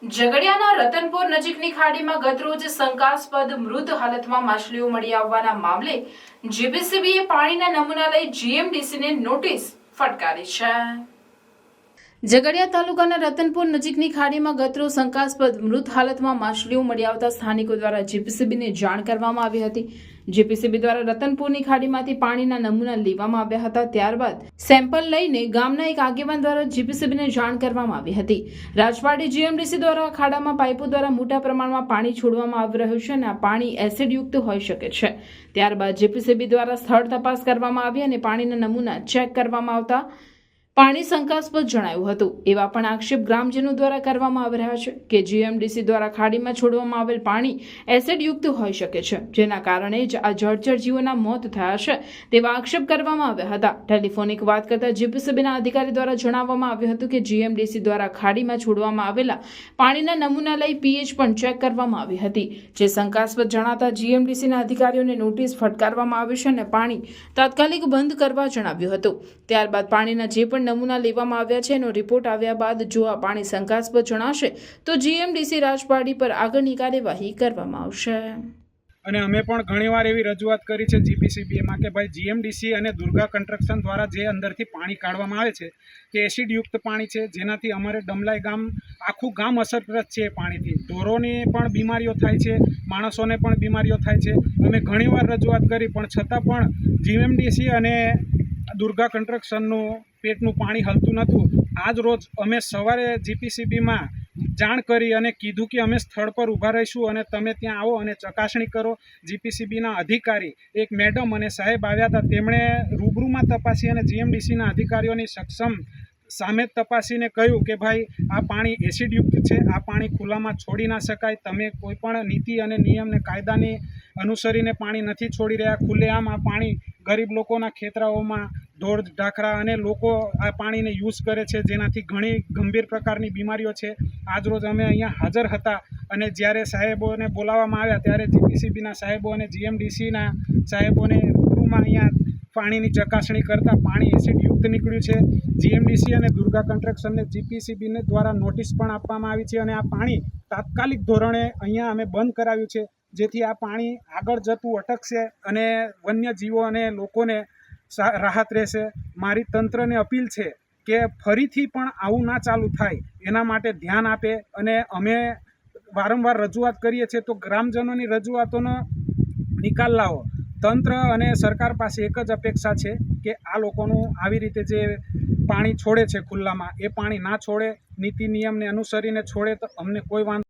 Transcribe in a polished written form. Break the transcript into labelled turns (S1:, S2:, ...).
S1: ઝઘડિયાના રતનપુર નજીકની ખાડીમાં ગતરોજ શંકાસ્પદ મૃત હાલતમાં માછલીઓ મળી આવવાના મામલે જીપીસીબીએ પાણીના નમૂના લઈ જીએમડીસીને નોટિસ ફટકારી છે। ઝઘડિયા તાલુકાના રતનપુર નજીકની ખાડીમાં ગતરોજ શંકાસ્પદ મૃત હાલતમાં માછલીઓ મળી આવતા સ્થાનિકો દ્વારા જીપીસીબીને જાણ કરવામાં આવી હતી। જીપીસીબી દ્વારા રતનપુરની ખાડીમાંથી પાણીના નમૂના લેવામાં આવ્યા હતા। ત્યારબાદ સેમ્પલ લઈને ગામના એક આગેવાન દ્વારા જીપીસીબીને જાણ કરવામાં આવી હતી। રાજપારડી જીએમડીસી દ્વારા ખાડામાં પાઇપો દ્વારા મોટા પ્રમાણમાં પાણી છોડવામાં આવી રહ્યું છે અને આ પાણી એસિડયુક્ત હોઈ શકે છે। ત્યારબાદ જીપીસીબી દ્વારા સ્થળ તપાસ કરવામાં આવી અને પાણીના નમૂના ચેક કરવામાં આવતા પાણી શંકાસ્પદ જણાયું હતું। એવા પણ આક્ષેપ ગ્રામજનો દ્વારા કરવામાં આવી રહ્યા છે કે જીએમડીસી દ્વારા ખાડીમાં છોડવામાં આવેલ પાણી એસિડયુક્ત હોઈ શકે છે, જેના કારણે જ આ જળચર જીવોના મોત થયા છે તેવા આક્ષેપ કરવામાં આવ્યા હતા। ટેલિફોનિક વાત કરતા જીપીસીબીના અધિકારી દ્વારા જણાવવામાં આવ્યું હતું કે જીએમડીસી દ્વારા ખાડીમાં છોડવામાં આવેલા પાણીના નમૂના લઈ પીએચ પણ ચેક કરવામાં આવી હતી, જે શંકાસ્પદ જણાતા જીએમડીસીના અધિકારીઓને નોટિસ ફટકારવામાં આવી છે અને પાણી તાત્કાલિક બંધ કરવા જણાવ્યું હતું। ત્યારબાદ પાણીના જે પણ નમૂના લેવામાં આવ્યા છે એનો રિપોર્ટ આવ્યા બાદ જો આ પાણી શંકાસ્પદ જણાશે તો જીએમડીસી રાજપારડી પર આગળની કાર્યવાહી કરવામાં આવશે।
S2: અને અમે પણ ઘણીવાર એવી રજૂઆત કરી છે જીપીસીબીમાં કે ભાઈ જીએમડીસી અને દુર્ગા કન્સ્ટ્રક્શન દ્વારા જે અંદરથી પાણી કાઢવામાં આવે છે તે એસિડયુક્ત પાણી છે, જેનાથી અમારે ડમલાઈ ગામ આખું ગામ અસરગ્રસ્ત છે। પાણીથી ઢોરોને પણ બીમારીઓ થાય છે, માણસોને પણ બીમારીઓ થાય છે। અમે ઘણીવાર રજૂઆત કરી પણ છતાં પણ જીએમડીસી અને દુર્ગા કન્સ્ટ્રક્શનનું પેટનું પાણી હલતું નહોતું। આજ રોજ અમે સવારે જીપીસીબીમાં જાણ કરી અને કીધું કે અમે સ્થળ પર ઊભા રહીશું અને તમે ત્યાં આવો અને ચકાસણી કરો। જીપીસીબીના અધિકારી એક મેડમ અને સાહેબ આવ્યા હતા, તેમણે રૂબરૂમાં તપાસી અને જીએમડીસીના અધિકારીઓની સક્ષમ સામે તપાસીને કહ્યું કે ભાઈ આ પાણી એસિડયુક્ત છે, આ પાણી ખુલ્લામાં છોડી ના શકાય, તમે કોઈ પણ નીતિ અને નિયમને કાયદાની અનુસરીને પાણી નથી છોડી રહ્યા। ખુલ્લેઆમ આ પાણી ગરીબ લોકોના ખેતરાઓમાં ઢોર ઢાખરા અને લોકો આ પાણીને યુઝ કરે છે, જેનાથી ઘણી ગંભીર પ્રકારની બીમારીઓ છે। આજરોજ અમે અહીંયા હાજર હતા અને જ્યારે સાહેબોને બોલાવવામાં આવ્યા ત્યારે જીપીસીબીના સાહેબો અને જીએમડીસીના સાહેબોને રૂબરૂમાં અહીંયા પાણીની ચકાસણી કરતાં પાણી એસિડયુક્ત નીકળ્યું છે। જીએમડીસી અને દુર્ગા કન્સ્ટ્રક્શનને જીપીસીબીને દ્વારા નોટિસ પણ આપવામાં આવી છે અને આ પાણી તાત્કાલિક ધોરણે અહીંયા અમે બંધ કરાવ્યું છે, જેથી આ પાણી આગળ જતું અટકશે અને વન્યજીવો અને લોકોને રાહત રહેશે। મારી તંત્રને અપીલ છે કે ફરીથી પણ આવું ના ચાલુ થાય એના માટે ધ્યાન આપે અને અમે વારંવાર રજૂઆત કરીએ છીએ તો ગ્રામજનોની રજૂઆતોનો નિકાલ લાવો। તંત્ર અને સરકાર પાસે એક જ અપેક્ષા છે કે આ લોકોનું આવી રીતે જે પાણી છોડે છે ખુલ્લામાં એ પાણી ના છોડે, નીતિ નિયમને અનુસરીને છોડે તો અમને કોઈ વાંધો